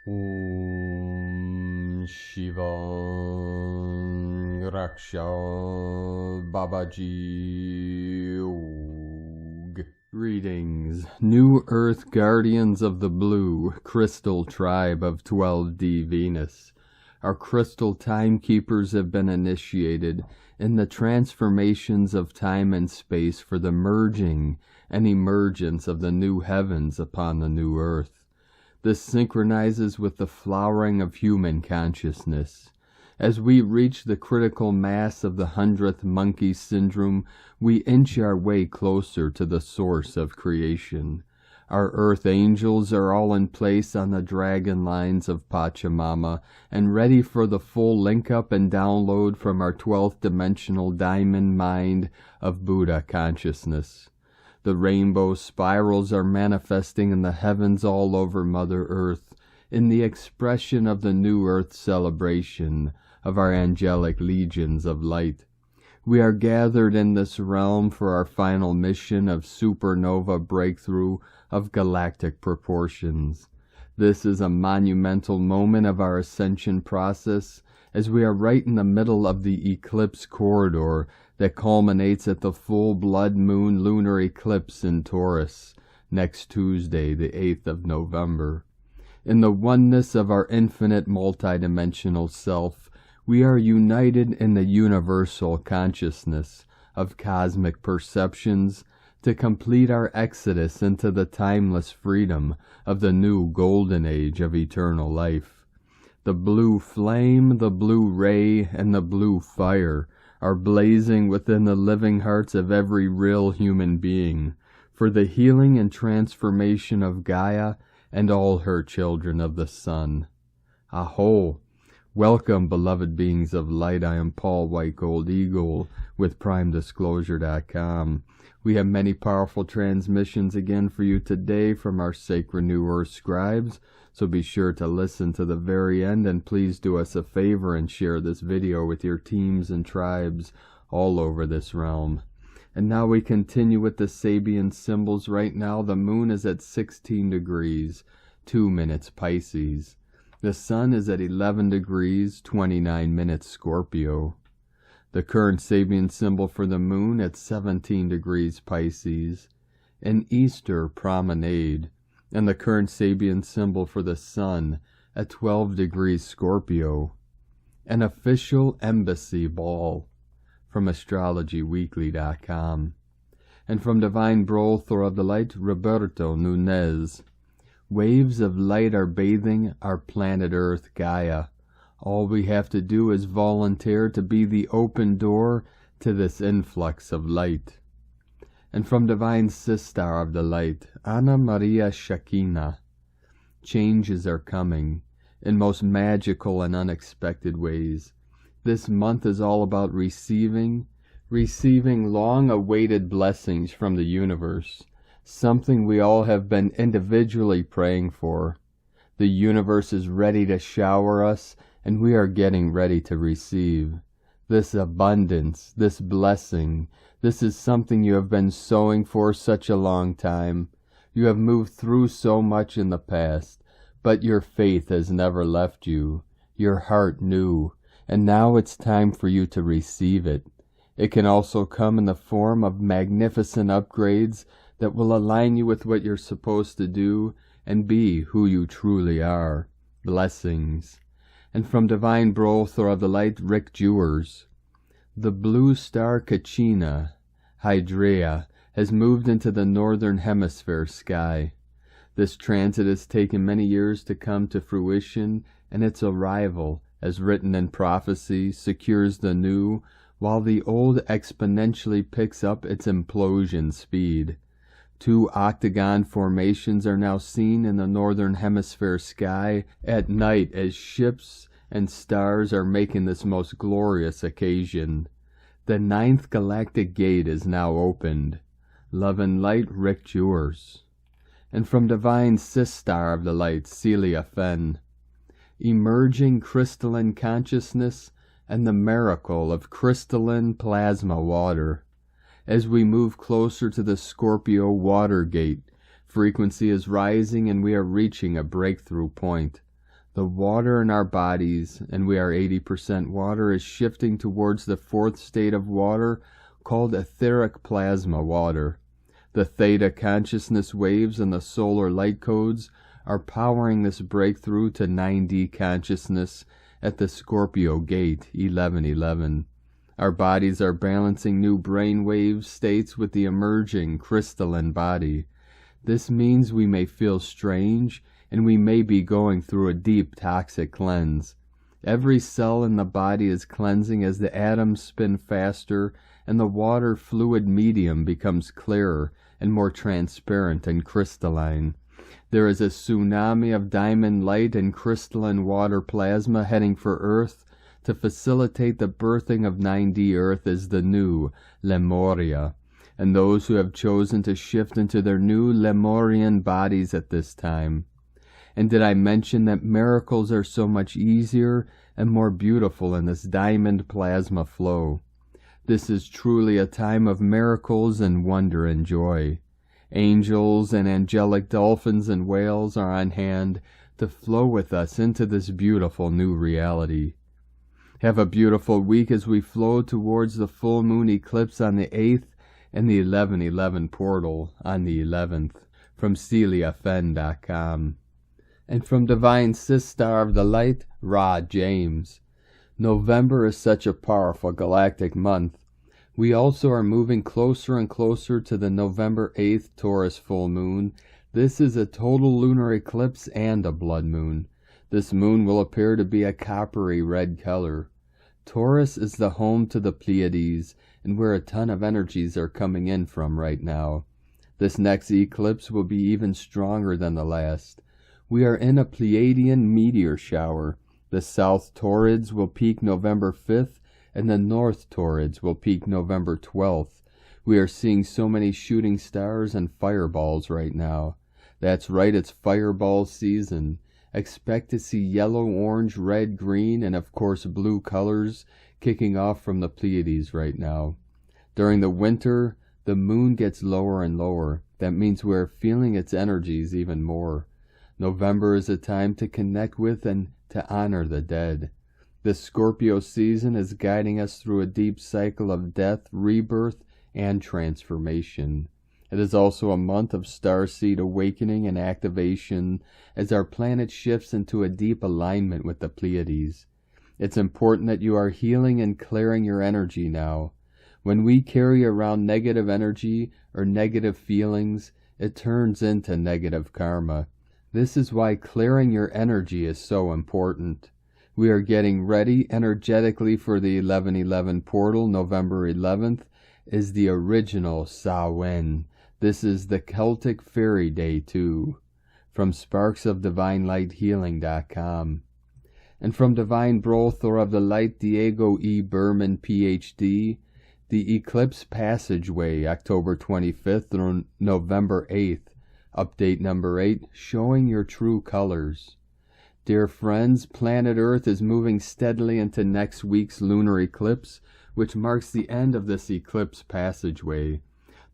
Om Shiva Raksha Babaji Og. Greetings, New Earth Guardians of the Blue, Crystal Tribe of 12D Venus. Our crystal timekeepers have been initiated in the transformations of time and space for the merging and emergence of the new heavens upon the new earth. This synchronizes with the flowering of human consciousness. As we reach the critical mass of the 100th monkey syndrome, we inch our way closer to the source of creation. Our earth angels are all in place on the dragon lines of Pachamama and ready for the full link-up and download from our 12th dimensional diamond mind of Buddha consciousness. The rainbow spirals are manifesting in the heavens all over Mother Earth in the expression of the New Earth celebration of our angelic legions of light. We are gathered in this realm for our final mission of supernova breakthrough of galactic proportions. This is a monumental moment of our ascension process, as we are right in the middle of the eclipse corridor that culminates at the full blood moon lunar eclipse in Taurus, next Tuesday, the 8th of November. In the oneness of our infinite multidimensional self, we are united in the universal consciousness of cosmic perceptions to complete our exodus into the timeless freedom of the new golden age of eternal life. The blue flame, the blue ray, and the blue fire are blazing within the living hearts of every real human being for the healing and transformation of Gaia and all her children of the sun. Aho! Welcome, beloved beings of light. I am Paul White Gold Eagle with PrimeDisclosure.com. We have many powerful transmissions again for you today from our sacred New Earth scribes, so be sure to listen to the very end, and please do us a favor and share this video with your teams and tribes all over this realm. And now we continue with the Sabian symbols. Right now the moon is at 16 degrees, 2 minutes Pisces. The sun is at 11 degrees, 29 minutes Scorpio. The current Sabian symbol for the moon at 17 degrees Pisces, an Easter promenade, and the current Sabian symbol for the sun at 12 degrees Scorpio, an official embassy ball from astrologyweekly.com. And from Divine Brother of the Light, Roberto Nunez. Waves of light are bathing our planet Earth, Gaia. All we have to do is volunteer to be the open door to this influx of light. And from Divine Sister of the Light, Anna Maria Shakina. Changes are coming in most magical and unexpected ways. This month is all about receiving long-awaited blessings from the universe, something we all have been individually praying for. The universe is ready to shower us, and we are getting ready to receive. This abundance, this blessing, this is something you have been sowing for such a long time. You have moved through so much in the past, but your faith has never left you. Your heart knew, and now it's time for you to receive it. It can also come in the form of magnificent upgrades that will align you with what you're supposed to do and be who you truly are. Blessings. And from Divine Brother of the Light, Rick Jewers. The blue star Kachina, Hydrea, has moved into the northern hemisphere sky. This transit has taken many years to come to fruition, and its arrival, as written in prophecy, secures the new, while the old exponentially picks up its implosion speed. 2 octagon formations are now seen in the northern hemisphere sky at night as ships and stars are making this most glorious occasion. The 9th galactic gate is now opened. Love and light, Rick Jewers. And from Divine Sister of the Light, Celia Fenn. Emerging crystalline consciousness and the miracle of crystalline plasma water. As we move closer to the Scorpio water gate, frequency is rising and we are reaching a breakthrough point. The water in our bodies, and we are 80% water, is shifting towards the fourth state of water called etheric plasma water. The theta consciousness waves and the solar light codes are powering this breakthrough to 9D consciousness at the Scorpio gate 1111. Our bodies are balancing new brainwave states with the emerging crystalline body. This means we may feel strange, and we may be going through a deep toxic cleanse. Every cell in the body is cleansing as the atoms spin faster and the water fluid medium becomes clearer and more transparent and crystalline. There is a tsunami of diamond light and crystalline water plasma heading for Earth to facilitate the birthing of 9D Earth as the new Lemuria, and those who have chosen to shift into their new Lemurian bodies at this time. And did I mention that miracles are so much easier and more beautiful in this diamond plasma flow? This is truly a time of miracles and wonder and joy. Angels and angelic dolphins and whales are on hand to flow with us into this beautiful new reality. Have a beautiful week as we flow towards the full moon eclipse on the 8th and the 1111 portal on the 11th. From CeliaFen.com. And from Divine Sistar of the Light, Ra James. November is such a powerful galactic month. We also are moving closer and closer to the November 8th Taurus full moon. This is a total lunar eclipse and a blood moon. This moon will appear to be a coppery red color. Taurus is the home to the Pleiades, and where a ton of energies are coming in from right now. This next eclipse will be even stronger than the last. We are in a Pleiadian meteor shower. The South Taurids will peak November 5th, and the North Taurids will peak November 12th. We are seeing so many shooting stars and fireballs right now. That's right, it's fireball season. Expect to see yellow, orange, red, green, and of course blue colors kicking off from the Pleiades right now. During the winter, the moon gets lower and lower. That means we're feeling its energies even more. November is a time to connect with and to honor the dead. The Scorpio season is guiding us through a deep cycle of death, rebirth, and transformation. It is also a month of starseed awakening and activation as our planet shifts into a deep alignment with the Pleiades. It's important that you are healing and clearing your energy now. When we carry around negative energy or negative feelings, it turns into negative karma. This is why clearing your energy is so important. We are getting ready energetically for the 1111 portal. November 11th is the original Samhain. This is the Celtic fairy day too. From sparksofdivinelighthealing.com. And from Divine Brother of the Light, Diego E. Berman, Ph.D., the Eclipse Passageway, October 25th through November 8th. Update number 8, showing your true colors. Dear friends, planet Earth is moving steadily into next week's lunar eclipse, which marks the end of this eclipse passageway.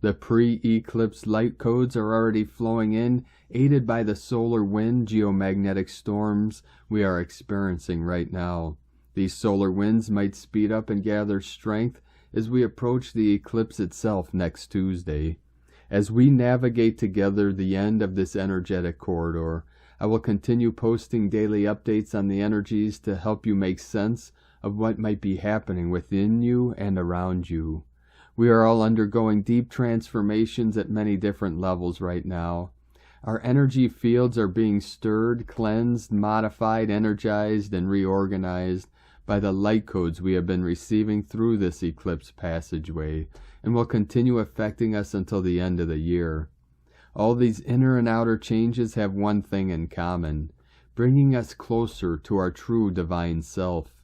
The pre-eclipse light codes are already flowing in, aided by the solar wind geomagnetic storms we are experiencing right now. These solar winds might speed up and gather strength as we approach the eclipse itself next Tuesday. As we navigate together the end of this energetic corridor, I will continue posting daily updates on the energies to help you make sense of what might be happening within you and around you. We are all undergoing deep transformations at many different levels right now. Our energy fields are being stirred, cleansed, modified, energized, and reorganized by the light codes we have been receiving through this eclipse passageway, and will continue affecting us until the end of the year. All these inner and outer changes have one thing in common, bringing us closer to our true divine self.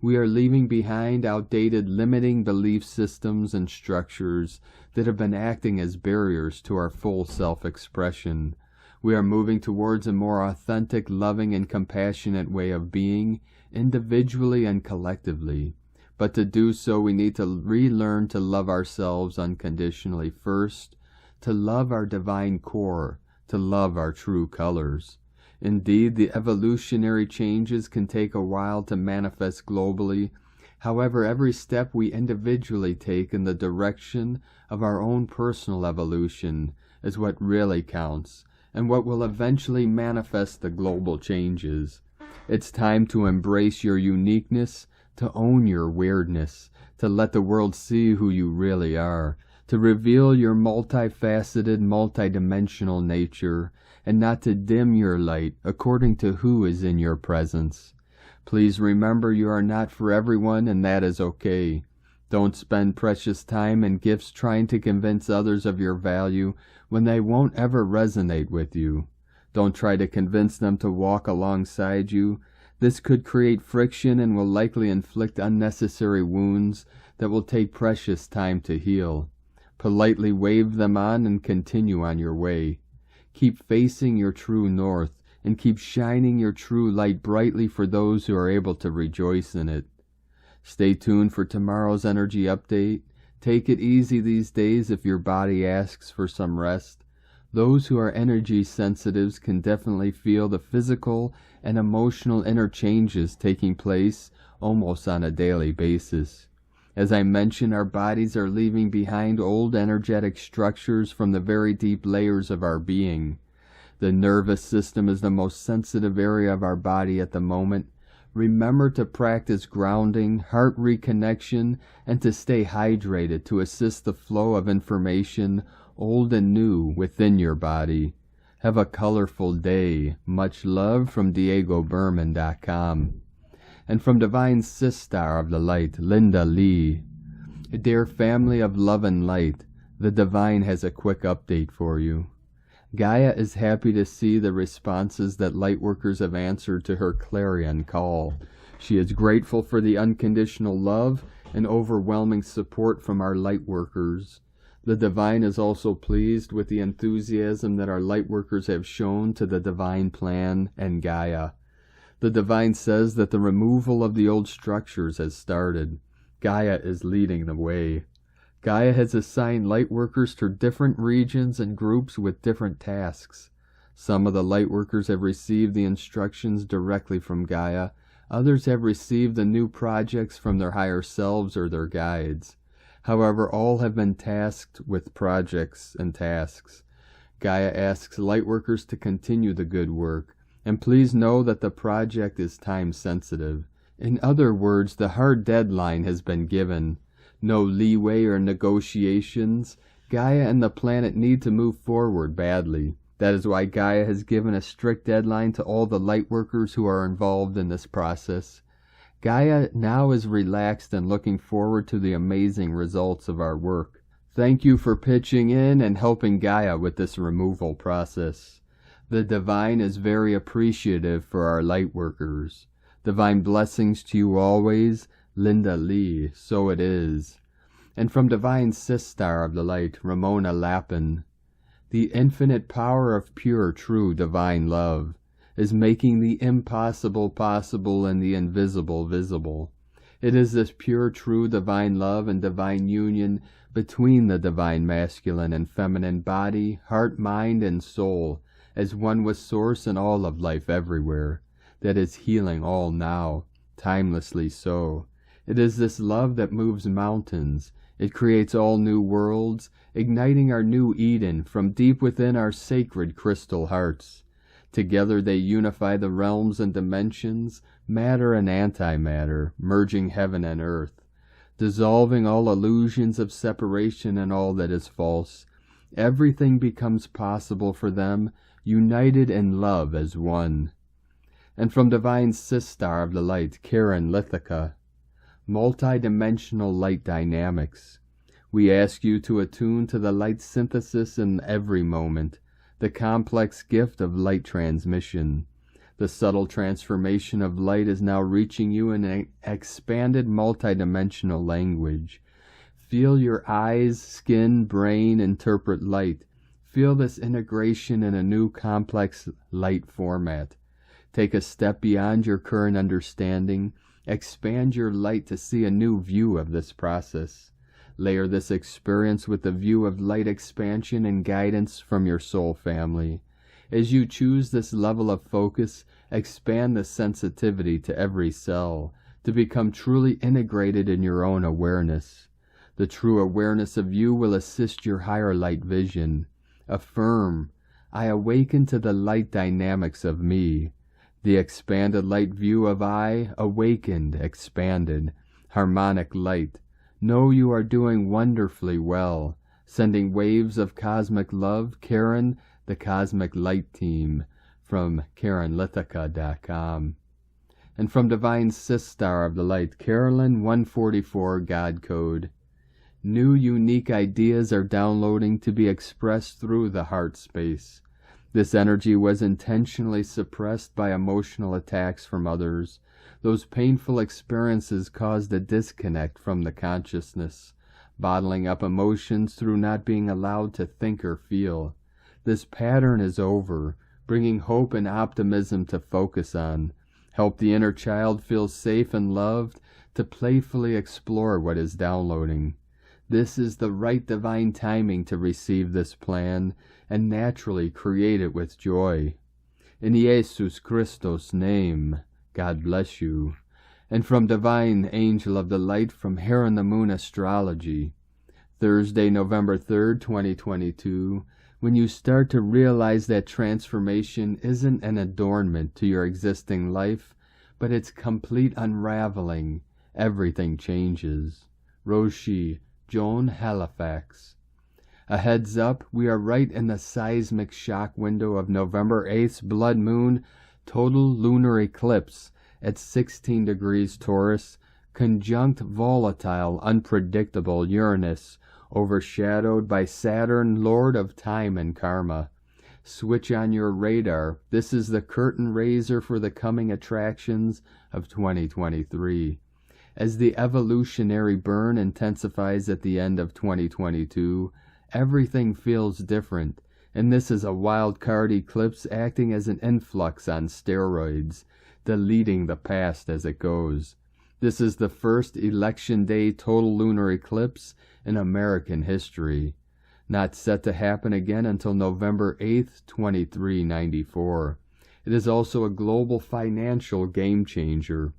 We are leaving behind outdated limiting belief systems and structures that have been acting as barriers to our full self-expression. We are moving towards a more authentic, loving, and compassionate way of being, individually and collectively. But to do so, we need to relearn to love ourselves unconditionally first, to love our divine core, to love our true colors. Indeed, the evolutionary changes can take a while to manifest globally. However, every step we individually take in the direction of our own personal evolution is what really counts, and what will eventually manifest the global changes. It's time to embrace your uniqueness, to own your weirdness, to let the world see who you really are, to reveal your multifaceted, multidimensional nature, and not to dim your light according to who is in your presence. Please remember you are not for everyone, and that is okay. Don't spend precious time and gifts trying to convince others of your value when they won't ever resonate with you. Don't try to convince them to walk alongside you. This could create friction and will likely inflict unnecessary wounds that will take precious time to heal. Politely wave them on and continue on your way. Keep facing your true north, and keep shining your true light brightly for those who are able to rejoice in it. Stay tuned for tomorrow's energy update. Take it easy these days if your body asks for some rest. Those who are energy sensitives can definitely feel the physical and emotional interchanges taking place almost on a daily basis. As I mentioned, our bodies are leaving behind old energetic structures from the very deep layers of our being. The nervous system is the most sensitive area of our body at the moment. Remember to practice grounding, heart reconnection, and to stay hydrated to assist the flow of information, old and new, within your body. Have a colorful day. Much love from DiegoBerman.com. And from Divine Sistar of the Light, Linda Lee. Dear family of love and light, the Divine has a quick update for you. Gaia is happy to see the responses that Lightworkers have answered to her clarion call. She is grateful for the unconditional love and overwhelming support from our Lightworkers. The Divine is also pleased with the enthusiasm that our Lightworkers have shown to the Divine Plan and Gaia. The Divine says that the removal of the old structures has started. Gaia is leading the way. Gaia has assigned Lightworkers to different regions and groups with different tasks. Some of the Lightworkers have received the instructions directly from Gaia. Others have received the new projects from their higher selves or their guides. However, all have been tasked with projects and tasks. Gaia asks Lightworkers to continue the good work. And please know that the project is time-sensitive. In other words, the hard deadline has been given. No leeway or negotiations. Gaia and the planet need to move forward badly. That is why Gaia has given a strict deadline to all the Lightworkers who are involved in this process. Gaia now is relaxed and looking forward to the amazing results of our work. Thank you for pitching in and helping Gaia with this removal process. The Divine is very appreciative for our Lightworkers. Divine blessings to you always, Linda Lee, so it is. And from Divine Sistar of the Light, Ramona Lappin, the infinite power of pure, true, divine love is making the impossible possible and the invisible visible. It is this pure, true, divine love and divine union between the divine masculine and feminine body, heart, mind, and soul, as one with source and all of life everywhere, that is healing all now, timelessly so. It is this love that moves mountains. It creates all new worlds, igniting our new Eden from deep within our sacred crystal hearts. Together they unify the realms and dimensions, matter and antimatter, merging heaven and earth, dissolving all illusions of separation and all that is false. Everything becomes possible for them, united in love as one. And from Divine Sistar of the Light, Karen Lithica, multi-dimensional light dynamics. We ask you to attune to the light synthesis in every moment, the complex gift of light transmission. The subtle transformation of light is now reaching you in an expanded multi-dimensional language. Feel your eyes, skin, brain interpret light. Feel this integration in a new complex light format. Take a step beyond your current understanding. Expand your light to see a new view of this process. Layer this experience with the view of light expansion and guidance from your soul family. As you choose this level of focus, expand the sensitivity to every cell, to become truly integrated in your own awareness. The true awareness of you will assist your higher light vision. Affirm, I awaken to the light dynamics of me. The expanded light view of I, awakened, expanded, harmonic light. Know you are doing wonderfully well. Sending waves of cosmic love, Karen, the Cosmic Light Team, from KarenLithica.com. And from Divine Sistar of the Light, Carolyn 144 God Code. New unique ideas are downloading to be expressed through the heart space. This energy was intentionally suppressed by emotional attacks from others. Those painful experiences caused a disconnect from the consciousness, bottling up emotions through not being allowed to think or feel. This pattern is over, bringing hope and optimism to focus on. Help the inner child feel safe and loved to playfully explore what is downloading. This is the right divine timing to receive this plan and naturally create it with joy. In Jesus Christos' name, God bless you. And from Divine Angel of the Light from Erin M Astrology, Thursday, November 3rd, 2022, when you start to realize that transformation isn't an adornment to your existing life, but its complete unraveling, everything changes. Roshi, Joan Halifax. A heads up, we are right in the seismic shock window of November 8th's blood moon total lunar eclipse at 16 degrees Taurus, conjunct volatile, unpredictable Uranus, overshadowed by Saturn, Lord of Time and Karma. Switch on your radar. This is the curtain raiser for the coming attractions of 2023. As the evolutionary burn intensifies at the end of 2022, everything feels different, and this is a wild card eclipse acting as an influx on steroids, deleting the past as it goes. This is the first election day total lunar eclipse in American history, not set to happen again until November 8th, 2394. It is also a global financial game changer.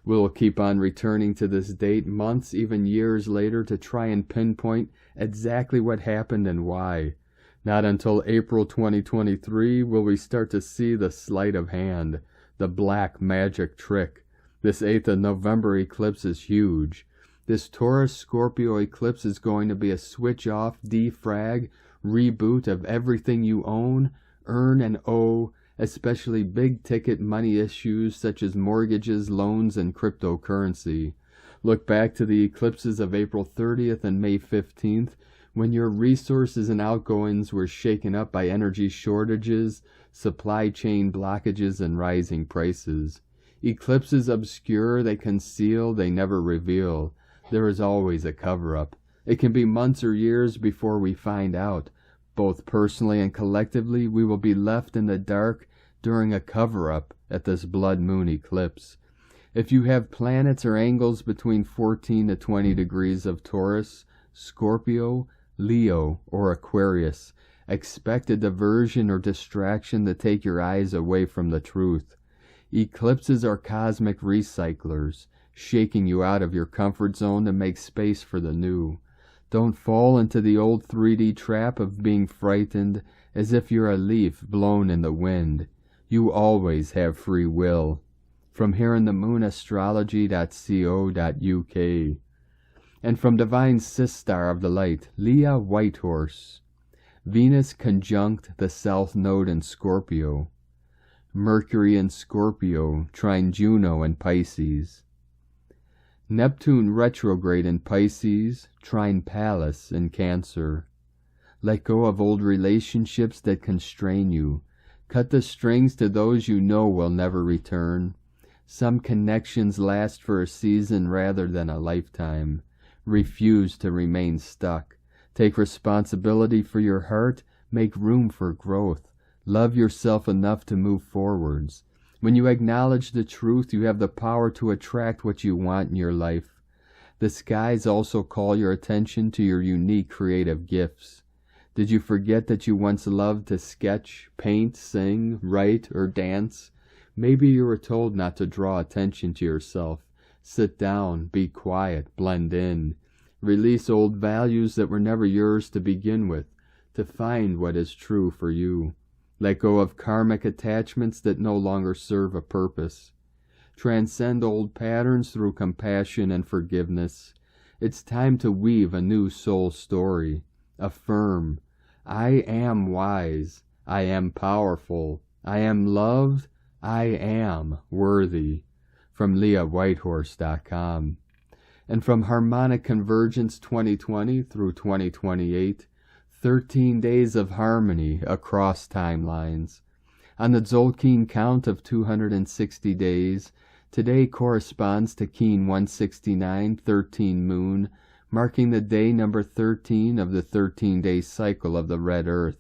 We'll keep on returning to this date months, even years later, to try and pinpoint exactly what happened and why. Not until April 2023 will we start to see the sleight of hand, the black magic trick. This 8th of November eclipse is huge. This Taurus-Scorpio eclipse is going to be a switch-off, defrag, reboot of everything you own, earn, and owe, especially big-ticket money issues such as mortgages, loans, and cryptocurrency. Look back to the eclipses of April 30th and May 15th, when your resources and outgoings were shaken up by energy shortages, supply chain blockages, and rising prices. Eclipses obscure, they conceal, they never reveal. There is always a cover-up. It can be months or years before we find out. Both personally and collectively, we will be left in the dark during a cover-up at this blood moon eclipse. If you have planets or angles between 14 to 20 degrees of Taurus, Scorpio, Leo, or Aquarius, expect a diversion or distraction to take your eyes away from the truth. Eclipses are cosmic recyclers, shaking you out of your comfort zone to make space for the new. Don't fall into the old 3D trap of being frightened as if you're a leaf blown in the wind. You always have free will. From here in the moon astrology.co.uk. And from Divine Sistar of the Light, Leah Whitehorse. Venus conjunct the South Node in Scorpio. Mercury in Scorpio, trine Juno in Pisces. Neptune retrograde in Pisces, trine Pallas in Cancer. Let go of old relationships that constrain you. Cut the strings to those you know will never return. Some connections last for a season rather than a lifetime. Refuse to remain stuck. Take responsibility for your heart. Make room for growth. Love yourself enough to move forwards. When you acknowledge the truth, you have the power to attract what you want in your life. The skies also call your attention to your unique creative gifts. Did you forget that you once loved to sketch, paint, sing, write, or dance? Maybe you were told not to draw attention to yourself. Sit down, be quiet, blend in. Release old values that were never yours to begin with, to find what is true for you. Let go of karmic attachments that no longer serve a purpose. Transcend old patterns through compassion and forgiveness. It's time to weave a new soul story. Affirm, I am wise, I am powerful, I am loved, I am worthy. From LeahWhitehorse.com. And from Harmonic Convergence 2020 through 2028, 13 days of harmony across timelines. On the Tzolk'in count of 260 days, today corresponds to Keen 169, 13 moon, marking the day number 13 of the 13-day cycle of the Red Earth.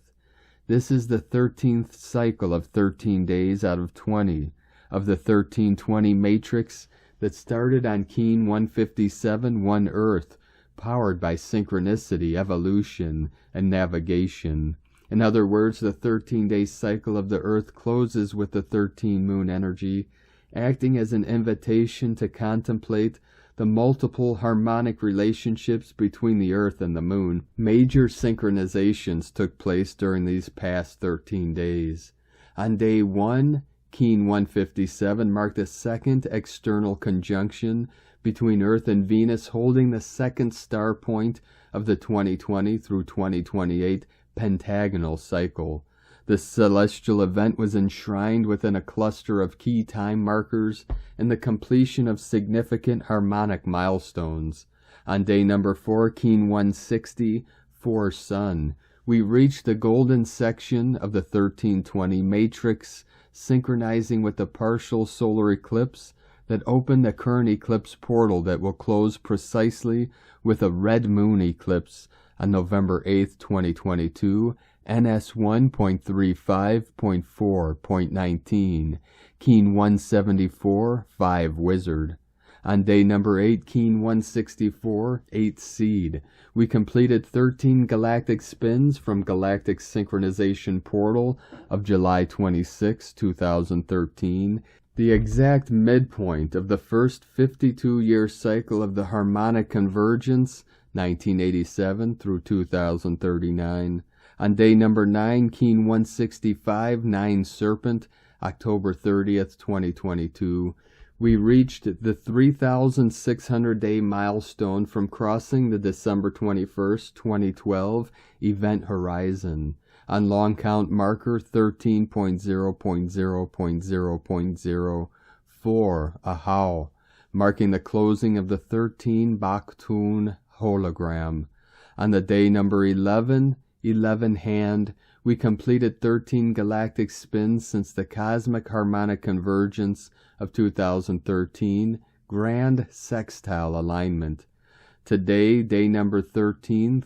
This is the 13th cycle of 13 days out of 20 of the 1320 matrix that started on Keen 157, 1 Earth, powered by synchronicity, evolution, and navigation. In other words, the 13-day cycle of the Earth closes with the 13 moon energy, acting as an invitation to contemplate the multiple harmonic relationships between the Earth and the Moon. Major synchronizations took place during these past 13 days. On day 1, Keen 157 marked the second external conjunction between Earth and Venus, holding the second star point of the 2020 through 2028 pentagonal cycle. The celestial event was enshrined within a cluster of key time markers and the completion of significant harmonic milestones. On day number 4, Keen 160, 4 Sun, we reached the golden section of the 1320 matrix, synchronizing with the partial solar eclipse that opened the current eclipse portal that will close precisely with a red moon eclipse on November 8, 2022, NS 1.35.4.19, Keen 174, 5 Wizard. On day number 8, Keen 164, 8 Seed, we completed 13 galactic spins from Galactic Synchronization Portal of July 26, 2013, the exact midpoint of the first 52-year cycle of the Harmonic Convergence, 1987 through 2039. On day number 9, Keen 165, 9 Serpent, October 30th, 2022, we reached the 3,600-day milestone from crossing the December 21st, 2012 event horizon on long count marker 13.0.0.0.04, Ahau, marking the closing of the 13 Baktun hologram. On the day number 11 hand, we completed 13 galactic spins since the Cosmic Harmonic Convergence of 2013 Grand Sextile Alignment. Today, day number 13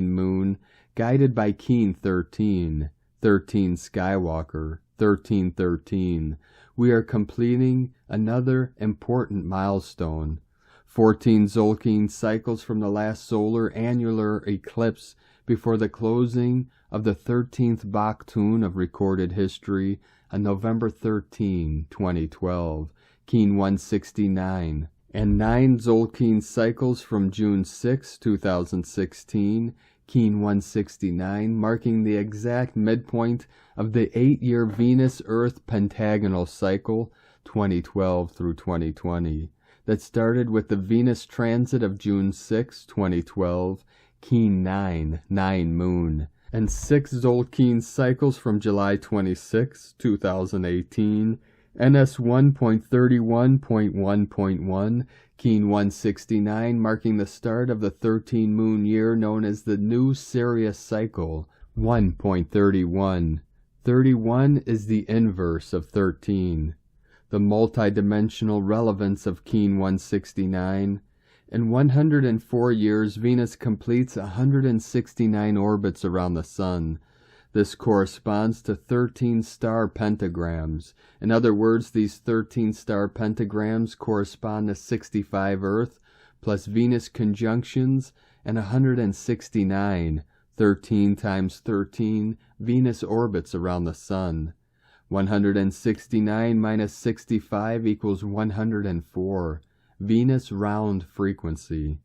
moon, guided by Keen 13 Skywalker, 1313, we are completing another important milestone. 14 Tzolk'in cycles from the last solar annular eclipse before the closing of the 13th Baktun of recorded history on November 13, 2012, Keen 169, and 9 Tzolk'in cycles from June 6, 2016, Keen 169, marking the exact midpoint of the 8-year Venus-Earth pentagonal cycle, 2012 through 2020, that started with the Venus transit of June 6, 2012, Keen 9 Moon, and 6 Tzolk'in cycles from July 26, 2018, NS 1.31.1.1, Keen 169, marking the start of the 13-moon year known as the New Sirius Cycle, 1.31. 31 is the inverse of 13. The multidimensional relevance of Keen 169. In 104 years, Venus completes 169 orbits around the Sun. This corresponds to 13 star pentagrams. In other words, these 13 star pentagrams correspond to 65 Earth plus Venus conjunctions and 169 13 times 13, Venus orbits around the Sun. 169 minus 65 equals 104. Venus round frequency.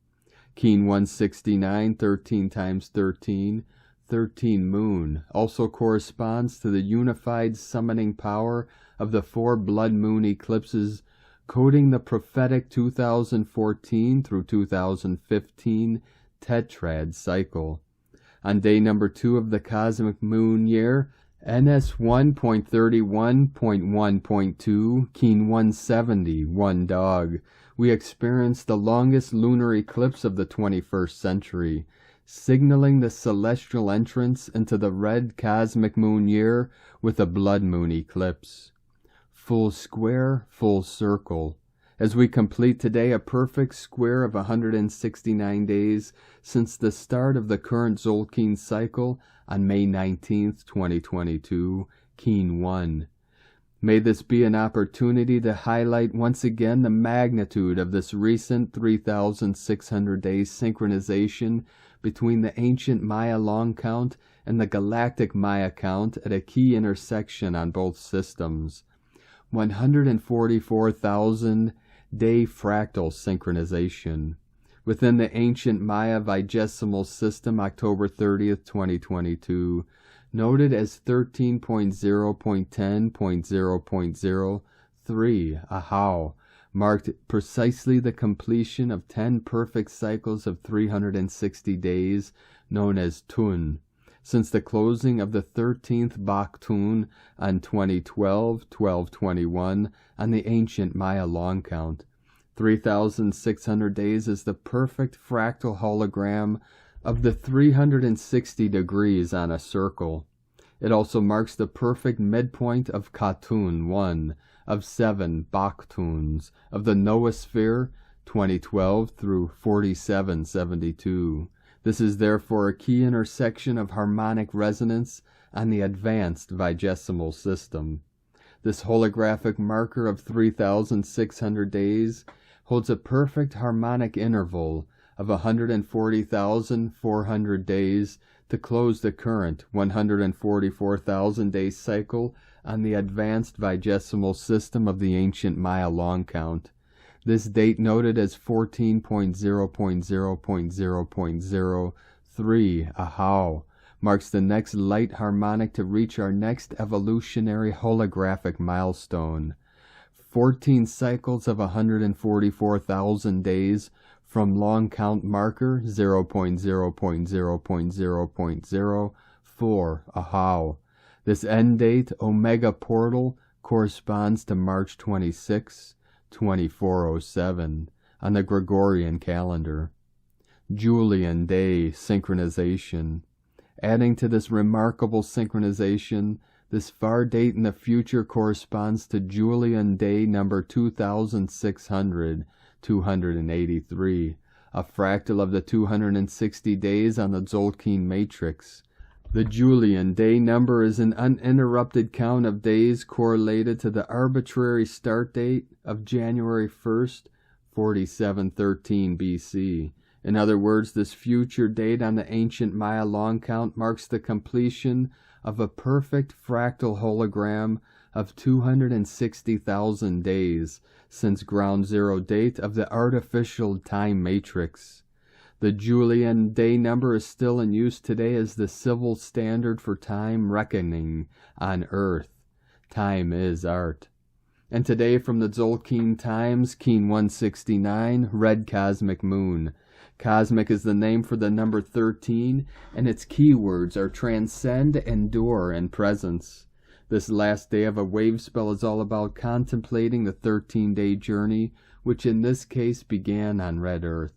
Keen 169, 13 times 13, 13 moon, also corresponds to the unified summoning power of the 4 blood moon eclipses, coding the prophetic 2014 through 2015 tetrad cycle. On day number 2 of the cosmic moon year, NS 1.31.1.2, Keen 170, 1 dog, we experienced the longest lunar eclipse of the 21st century, signaling the celestial entrance into the red cosmic moon year with a blood moon eclipse. Full square, full circle, as we complete today a perfect square of 169 days since the start of the current Tzolk'in cycle on May 19th, 2022, Keen 1. May this be an opportunity to highlight once again the magnitude of this recent 3,600-day synchronization between the ancient Maya long count and the galactic Maya count at a key intersection on both systems. 144,000-day fractal synchronization. Within the ancient Maya vigesimal system, October 30th, 2022, noted as 13.0.10.0.03, Ahau, marked precisely the completion of 10 perfect cycles of 360 days, known as Tun, since the closing of the 13th Bak Tun on 2012-12-21 on the ancient Maya long count. 3,600 days is the perfect fractal hologram of the 360 degrees on a circle. It also marks the perfect midpoint of Katun 1 of 7 Baktuns of the noosphere 2012 through 4772. This is therefore a key intersection of harmonic resonance on the advanced vigesimal system. This holographic marker of 3,600 days holds a perfect harmonic interval of 140,400 days to close the current 144,000-day cycle on the advanced vigesimal system of the ancient Maya long count. This date, noted as 14.0.0.0.03, Ahau, marks the next light harmonic to reach our next evolutionary holographic milestone. 14 cycles of 144,000 days from long count marker 0.0.0.0.04, Ahau. This end date, Omega portal, corresponds to March 26, 2407, on the Gregorian calendar. Julian day synchronization. Adding to this remarkable synchronization, this far date in the future corresponds to Julian day number 2,683, a fractal of the 260 days on the Tzolk'in matrix. The Julian day number is an uninterrupted count of days correlated to the arbitrary start date of January 1st, 4713 BC. In other words, this future date on the ancient Maya long count marks the completion of a perfect fractal hologram of 260,000 days since ground zero date of the artificial time matrix. The Julian day number is still in use today as the civil standard for time reckoning on Earth. Time is art. And today from the Tzolk'in times, Keen 169, red cosmic moon. Cosmic is the name for the number 13, and its keywords are transcend, endure, and presence. This last day of a wave spell is all about contemplating the 13-day journey, which in this case began on red Earth.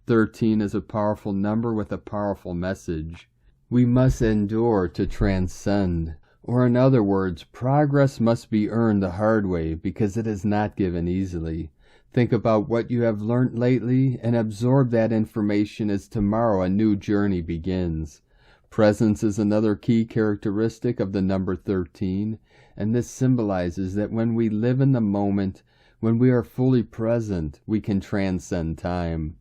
13 is a powerful number with a powerful message. We must endure to transcend. Or in other words, progress must be earned the hard way because it is not given easily. Think about what you have learnt lately and absorb that information as tomorrow a new journey begins. Presence is another key characteristic of the number 13, and this symbolizes that when we live in the moment, when we are fully present, we can transcend time.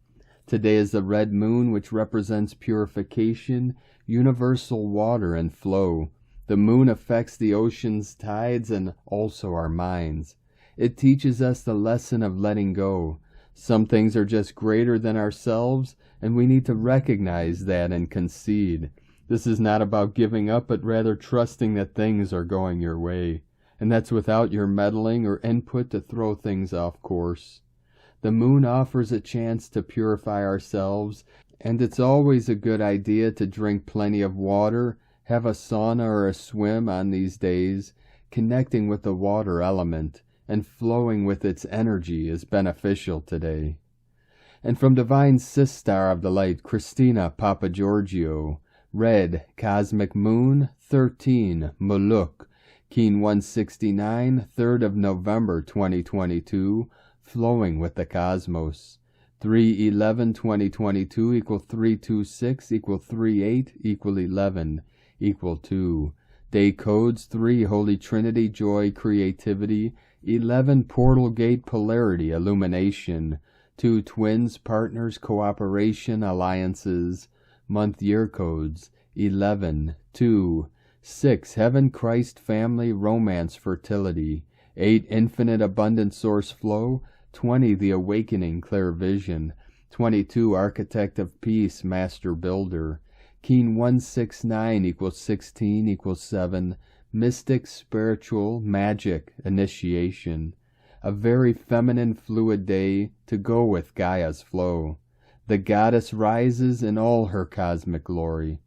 Today is the red moon, which represents purification, universal water and flow. The moon affects the ocean's tides and also our minds. It teaches us the lesson of letting go. Some things are just greater than ourselves, and we need to recognize that and concede. This is not about giving up, but rather trusting that things are going your way. And that's without your meddling or input to throw things off course. The moon offers a chance to purify ourselves, and it's always a good idea to drink plenty of water, have a sauna or a swim on these days. Connecting with the water element and flowing with its energy is beneficial today. And from Divine Sistar of the Light, Christina Papagiorgio, red, cosmic moon, 13, Muluk, Keen 169, 3rd of November 2022, flowing with the cosmos. 3/11/2022 equal 326 equal 38 equal 11 equal 2. Day codes 3 Holy Trinity, Joy, Creativity, 11 Portal Gate, Polarity, Illumination, 2 Twins, Partners, Cooperation, Alliances. Month year codes 11, 2, 6 Heaven, Christ, Family, Romance, Fertility, 8 Infinite Abundant Source Flow, 20 The Awakening, Clear Vision, 22 Architect of Peace, Master Builder. Keen 169 equals 16 equals 7, Mystic, Spiritual, Magic, Initiation. A very feminine, fluid day to go with Gaia's flow. The goddess rises in all her cosmic glory.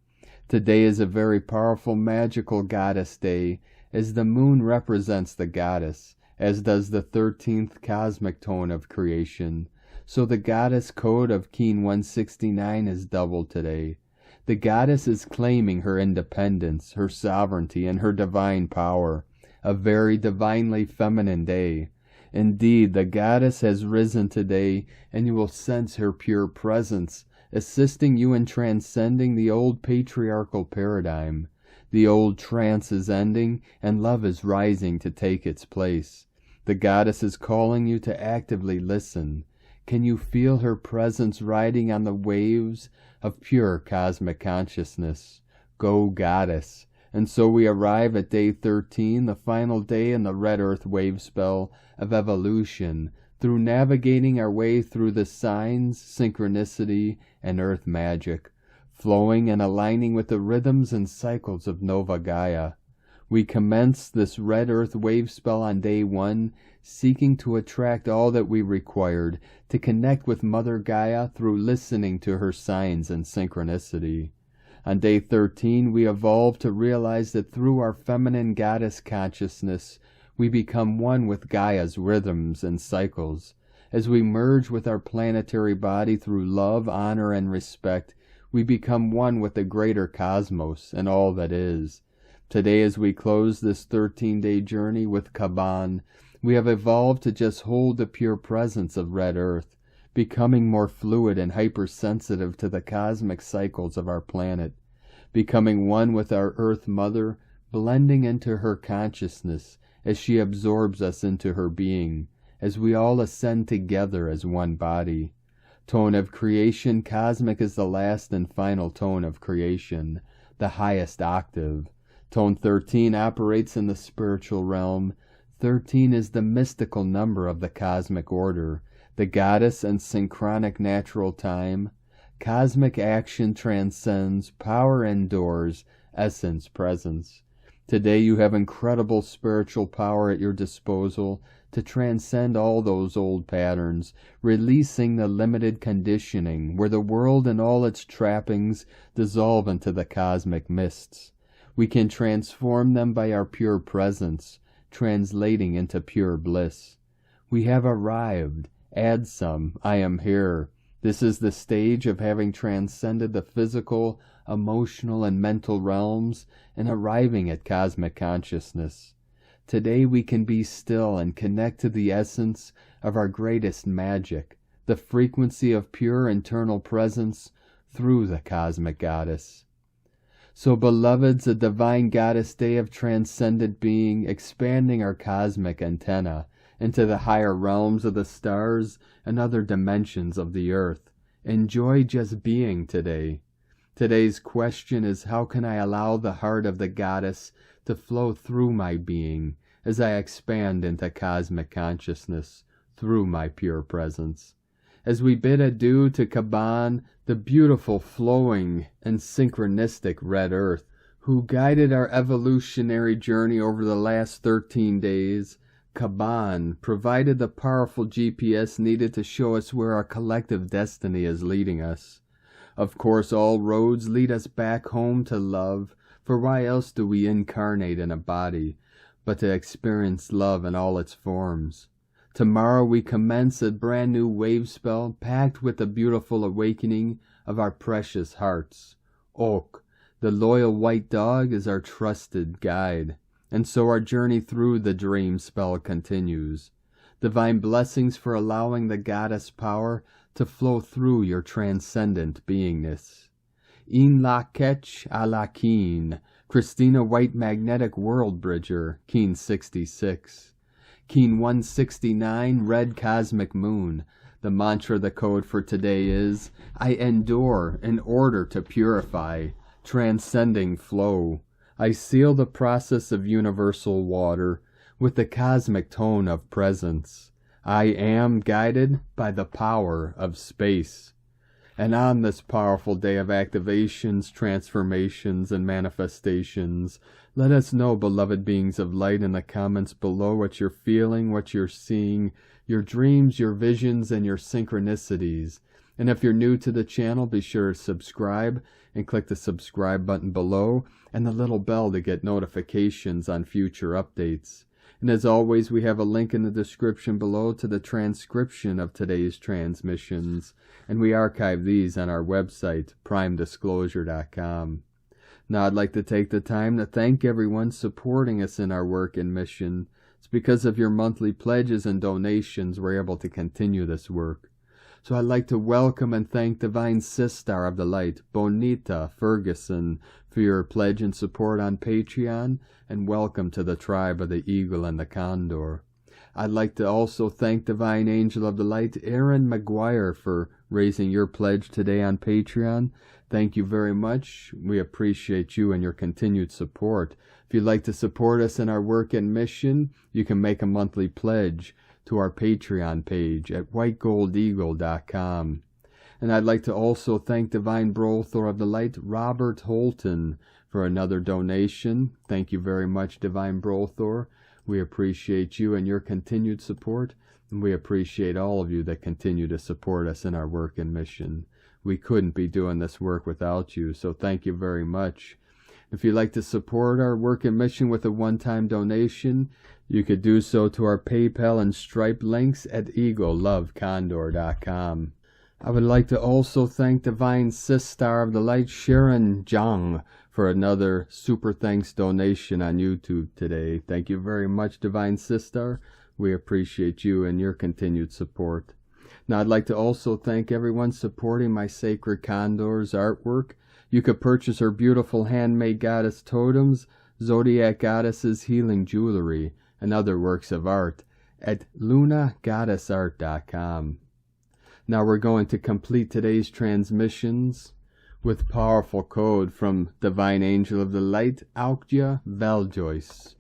Today is a very powerful, magical goddess day, as the moon represents the goddess, as does the 13th cosmic tone of creation. So the goddess code of Keen 169 is double today. The goddess is claiming her independence, her sovereignty, and her divine power. A very divinely feminine day. Indeed, the goddess has risen today, and you will sense her pure presence, assisting you in transcending the old patriarchal paradigm. The old trance is ending, and love is rising to take its place. The goddess is calling you to actively listen. Can you feel her presence riding on the waves of pure cosmic consciousness? Go, goddess. And so we arrive at day 13, the final day in the red earth wave spell of evolution, through navigating our way through the signs, synchronicity, and earth magic, flowing and aligning with the rhythms and cycles of Nova Gaia. We commence this red earth wave spell on day 1, seeking to attract all that we required to connect with Mother Gaia through listening to her signs and synchronicity. On day 13, we evolve to realize that through our feminine goddess consciousness, we become one with Gaia's rhythms and cycles. As we merge with our planetary body through love, honor, and respect, we become one with the greater cosmos and all that is. Today, as we close this 13-day journey with Kaban, we have evolved to just hold the pure presence of Red Earth, becoming more fluid and hypersensitive to the cosmic cycles of our planet, becoming one with our Earth Mother, blending into her consciousness as she absorbs us into her being, as we all ascend together as one body. Tone of creation, cosmic is the last and final tone of creation, the highest octave. Tone 13 operates in the spiritual realm. 13 is the mystical number of the cosmic order, the goddess and synchronic natural time. Cosmic action transcends, power endures, essence presence. Today you have incredible spiritual power at your disposal to transcend all those old patterns, releasing the limited conditioning where the world and all its trappings dissolve into the cosmic mists. We can transform them by our pure presence, translating into pure bliss. We have arrived. Add some. I am here. This is the stage of having transcended the physical, emotional, and mental realms and arriving at cosmic consciousness. Today we can be still and connect to the essence of our greatest magic, the frequency of pure internal presence through the cosmic goddess. So, beloveds, a divine goddess day of transcendent being, expanding our cosmic antenna into the higher realms of the stars and other dimensions of the earth. Enjoy just being today. Today's question is, how can I allow the heart of the goddess to flow through my being as I expand into cosmic consciousness through my pure presence? As we bid adieu to Kaban, the beautiful, flowing, and synchronistic red earth, who guided our evolutionary journey over the last 13 days, Kaban provided the powerful GPS needed to show us where our collective destiny is leading us. Of course, all roads lead us back home to love, for why else do we incarnate in a body, but to experience love in all its forms? Tomorrow we commence a brand new wave spell packed with the beautiful awakening of our precious hearts. Oak, the loyal white dog, is our trusted guide, and so our journey through the dream spell continues. Divine blessings for allowing the goddess power to flow through your transcendent beingness. In la ketch a la keen, Christina White Magnetic World Bridger, Keen 66. Keen 169, Red Cosmic Moon. The mantra, the code for today is, I endure in order to purify, transcending flow. I seal the process of universal water with the cosmic tone of presence. I am guided by the power of space. And on this powerful day of activations, transformations, and manifestations, let us know, beloved beings of light, in the comments below what you're feeling, what you're seeing, your dreams, your visions, and your synchronicities. And if you're new to the channel, be sure to subscribe and click the subscribe button below and the little bell to get notifications on future updates. And as always, we have a link in the description below to the transcription of today's transmissions, and we archive these on our website, primedisclosure.com. Now I'd like to take the time to thank everyone supporting us in our work and mission. It's because of your monthly pledges and donations we're able to continue this work. So I'd like to welcome and thank Divine Sister of the Light, Bonita Ferguson, for your pledge and support on Patreon, and welcome to the tribe of the Eagle and the Condor. I'd like to also thank Divine Angel of the Light, Erin M, for raising your pledge today on Patreon. Thank you very much. We appreciate you and your continued support. If you'd like to support us in our work and mission, you can make a monthly pledge to our Patreon page at whitegoldeagle.com. And I'd like to also thank Divine Brothor of the Light, Robert Holton, for another donation. Thank you very much, Divine Brothor. We appreciate you and your continued support, and we appreciate all of you that continue to support us in our work and mission. We couldn't be doing this work without you, so thank you very much. If you'd like to support our work and mission with a one-time donation, you could do so to our PayPal and Stripe links at eaglelovecondor.com. I would like to also thank Divine Sister of the Light, Sharon Zhang, for another super thanks donation on YouTube today. Thank you very much, Divine Sister. We appreciate you and your continued support. Now I'd like to also thank everyone supporting my Sacred Condor's artwork. You could purchase her beautiful handmade goddess totems, Zodiac Goddesses healing jewelry, and other works of art at lunagoddessart.com. Now we're going to complete today's transmissions with powerful code from Divine Angel of the Light, Aukja Valjois.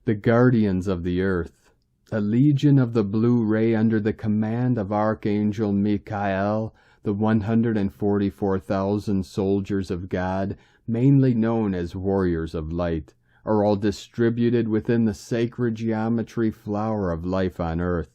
The Guardians of the Earth, a legion of the blue ray under the command of Archangel Michael, the 144,000 soldiers of God, mainly known as Warriors of Light, are all distributed within the sacred geometry flower of life on earth.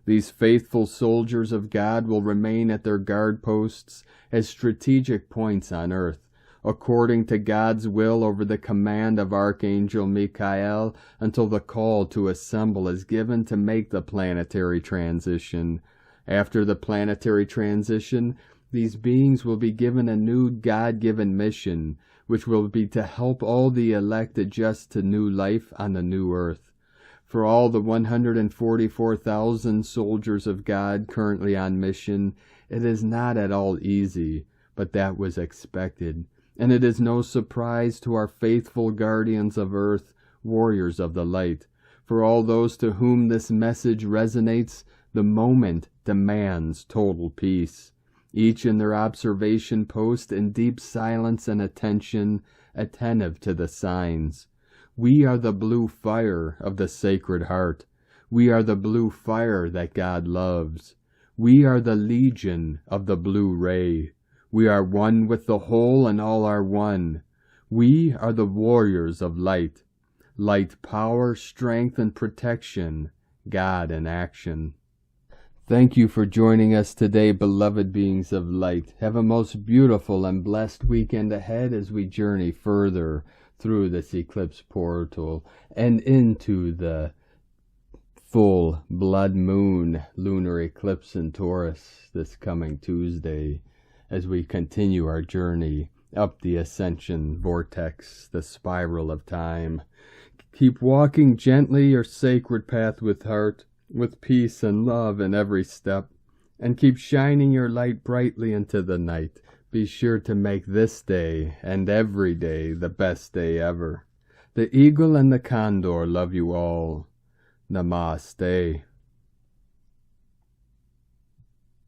These faithful soldiers of God will remain at their guard posts as strategic points on earth, according to God's will over the command of Archangel Michael, until the call to assemble is given to make the planetary transition. After the planetary transition, these beings will be given a new God-given mission, which will be to help all the elect adjust to new life on the new earth. For all the 144,000 soldiers of God currently on mission, it is not at all easy, but that was expected. And it is no surprise to our faithful guardians of earth, warriors of the light. For all those to whom this message resonates, the moment demands total peace. each in their observation post in deep silence and attention, attentive to the signs. We are the blue fire of the Sacred Heart. We are the blue fire that God loves. We are the legion of the blue ray. We are one with the whole, and all are one. We are the warriors of light. Light, power, strength, and protection. God in action. Thank you for joining us today, beloved beings of light. Have a most beautiful and blessed weekend ahead as we journey further through this eclipse portal and into the full blood moon lunar eclipse in Taurus this coming Tuesday, as we continue our journey up the Ascension vortex, the spiral of time. Keep walking gently your sacred path with heart, with peace and love in every step, and keep shining your light brightly into the night. Be sure to make this day and every day the best day ever. The eagle and the condor love you all. Namaste.